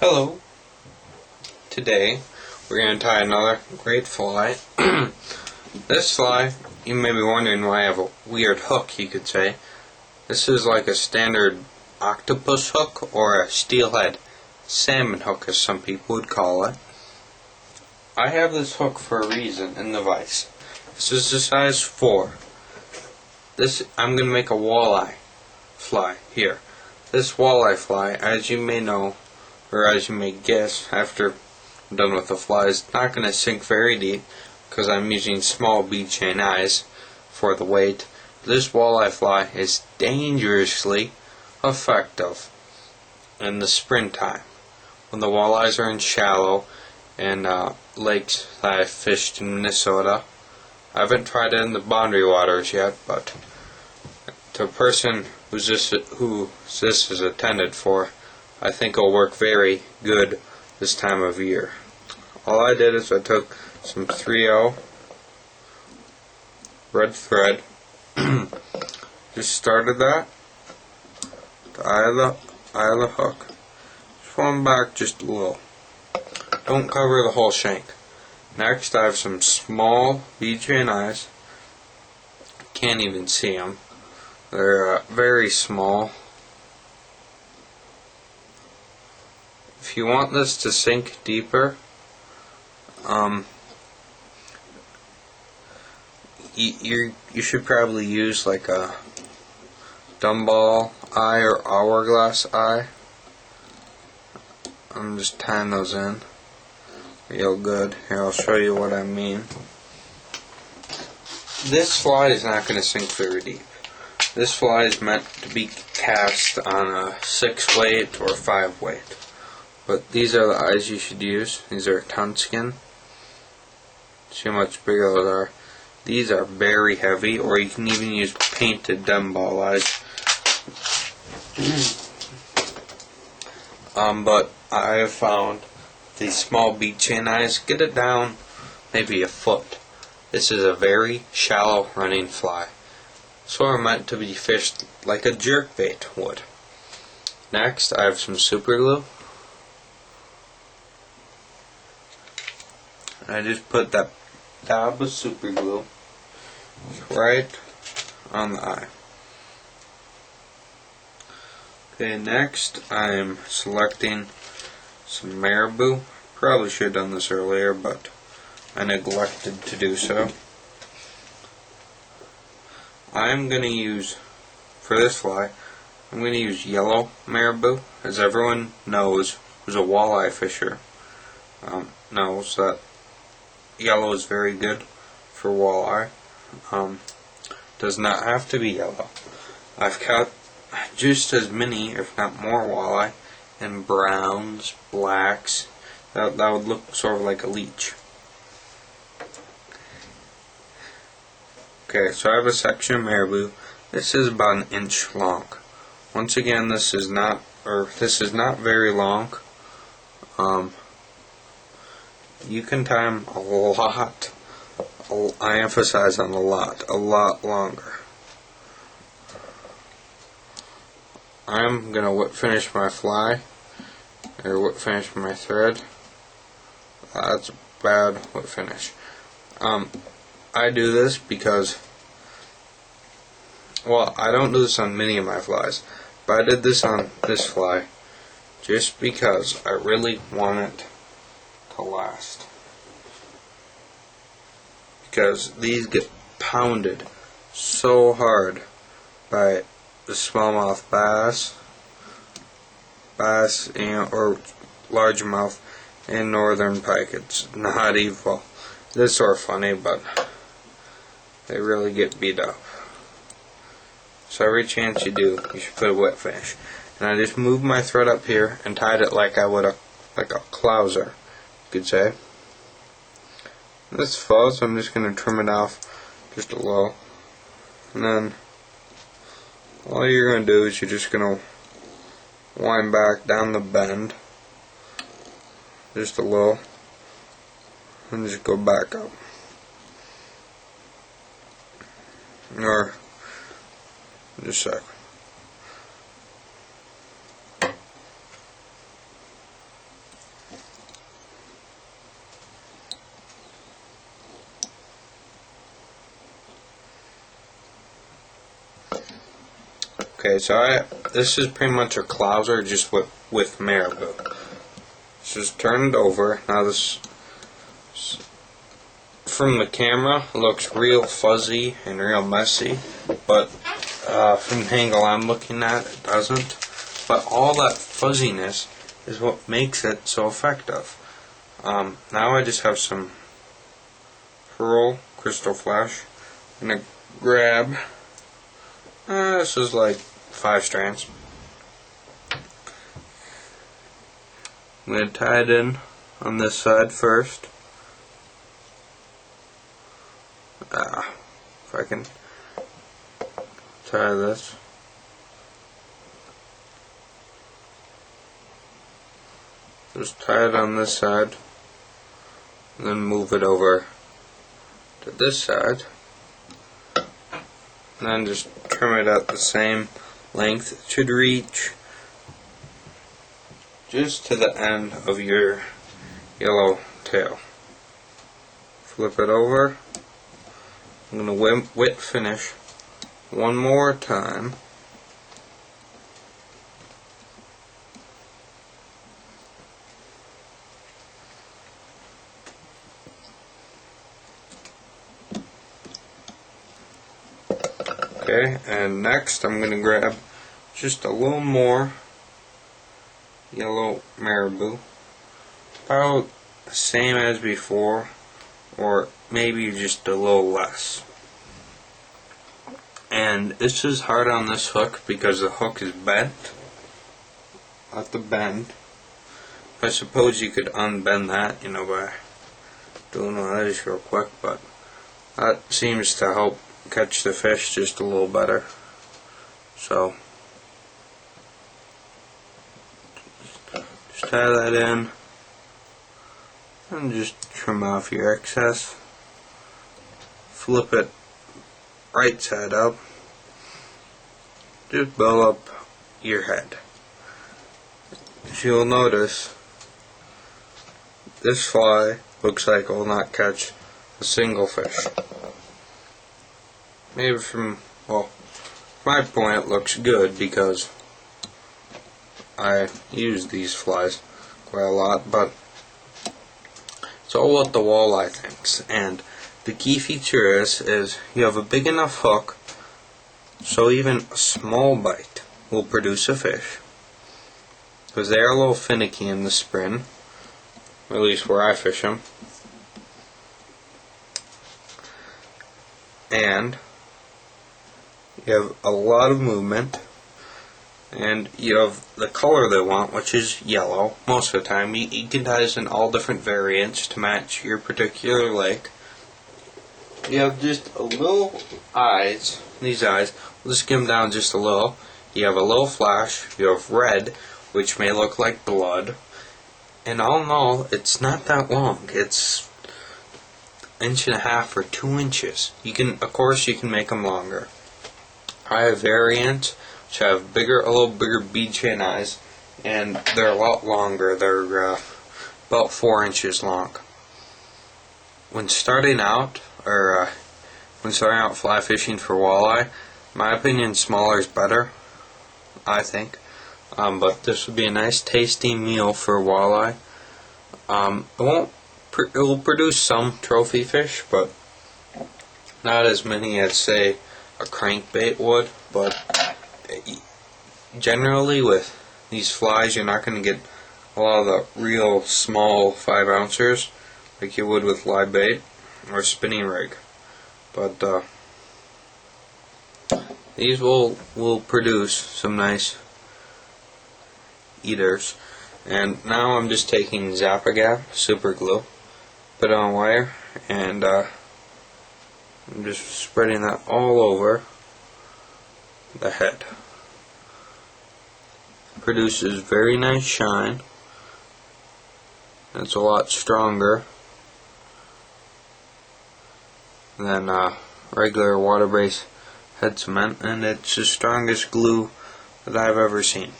Hello. Today we're going to tie another great fly. This fly, you may be wondering why I have a weird hook, you could say. This is like a standard octopus hook or a steelhead salmon hook, as some people would call it. I have this hook for a reason in the vise. This is the size 4. I'm going to make a walleye fly here. This walleye fly, as you may know, or as you may guess after I'm done with the fly, is not going to sink very deep because I'm using small bead-chain eyes for the weight. This walleye fly is dangerously effective in the springtime when the walleyes are in shallow and lakes that I fished in Minnesota. I haven't tried it in the boundary waters yet, but to a person who this is intended for, I think it'll work very good this time of year. All I did is I took some 3/0 red thread, just started that, the eye of the hook, just one back just a little. Don't cover the whole shank. Next, I have some small bead-chain eyes. Can't even see them. They're very small. If you want this to sink deeper, you should probably use like a dumbbell eye or hourglass eye. I'm just tying those in real good. Here, I'll show you what I mean. This fly is not going to sink very deep. This fly is meant to be cast on a 6 weight or 5 weight. But these are the eyes you should use. These are ton skin. See how much bigger those are. These are very heavy, or you can even use painted dumbbell eyes. But I have found these small bead-chain eyes get it down maybe a foot. This is a very shallow running fly, so are meant to be fished like a jerkbait would. Next, I have some super glue. I just put that dab of super glue right on the eye. Okay, next I'm selecting some Marabou. Probably should have done this earlier, but I neglected to do so. I'm going to use, for this fly, I'm going to use yellow Marabou. As everyone knows who's a walleye fisher, knows that yellow is very good for walleye. Does not have to be yellow. I've caught just as many, if not more, walleye in browns, blacks. That would look sort of like a leech. Okay, so I have a section of Marabou. This is about 1 inch long. Once again, this is not very long. You can tie them a lot. I emphasize on a lot longer. I'm gonna whip finish my fly, or whip finish my thread. That's a bad whip finish. I do this because, well, I don't do this on many of my flies, but I did this on this fly just because I really want it to last. Because these get pounded so hard by the smallmouth bass, or largemouth and northern pike. It's not evil. This sort of funny, but they really get beat up. So every chance you do, you should put a wet finish. And I just moved my thread up here and tied it like I would like a clouser, you could say. This falls, so I'm just going to trim it off just a little. And then all you're going to do is you're just going to wind back down the bend just a little and just go back up. Or just a sec. Okay, so this is pretty much a clouser just with Marabou. Just turn it over. Now this, from the camera, looks real fuzzy and real messy, but from the angle I'm looking at, it doesn't. But all that fuzziness is what makes it so effective. Now I just have some pearl crystal flash. I'm gonna grab. This is like 5 strands. I'm going to tie it in on this side first. If I can tie this. Just tie it on this side, and then move it over to this side. And then just trim it at the same length. It should reach just to the end of your yellow tail. Flip it over. I'm going to whip finish one more time. Okay, and next I'm going to grab just a little more yellow Marabou, about the same as before, or maybe just a little less. And this is hard on this hook because the hook is bent at the bend. I suppose you could unbend that, by doing one of these real quick, but that seems to help catch the fish just a little better. So just tie that in and just trim off your excess. Flip it right side up. Just build up your head. As you'll notice, this fly looks like it will not catch a single fish. Maybe from my point it looks good because I use these flies quite a lot, but it's all what the walleye thinks. And the key feature is you have a big enough hook so even a small bite will produce a fish, because they're a little finicky in the spring, at least where I fish them. And you have a lot of movement, and you have the color they want, which is yellow most of the time. You can tie this in all different variants to match your particular lake. You have just a little eyes, these eyes, we'll just skim down just a little. You have a little flash, you have red, which may look like blood, and all in all, it's not that long. It's 1.5 or 2 inches. You can, of course, you can make them longer. I have variants which have a little bigger bead-chain eyes, and they're a lot longer. They're about 4 inches long. When starting out, fly fishing for walleye, in my opinion, smaller is better, I think. But this would be a nice tasty meal for walleye. It will produce some trophy fish, but not as many as, say, a crankbait would. But generally with these flies, you're not going to get a lot of the real small 5-ounces like you would with live bait or spinning rig. But these will produce some nice eaters. And now I'm just taking Zap-A-Gap super glue, put it on wire, and I'm just spreading that all over the head. Produces very nice shine. It's a lot stronger than regular water-based head cement, and it's the strongest glue that I've ever seen.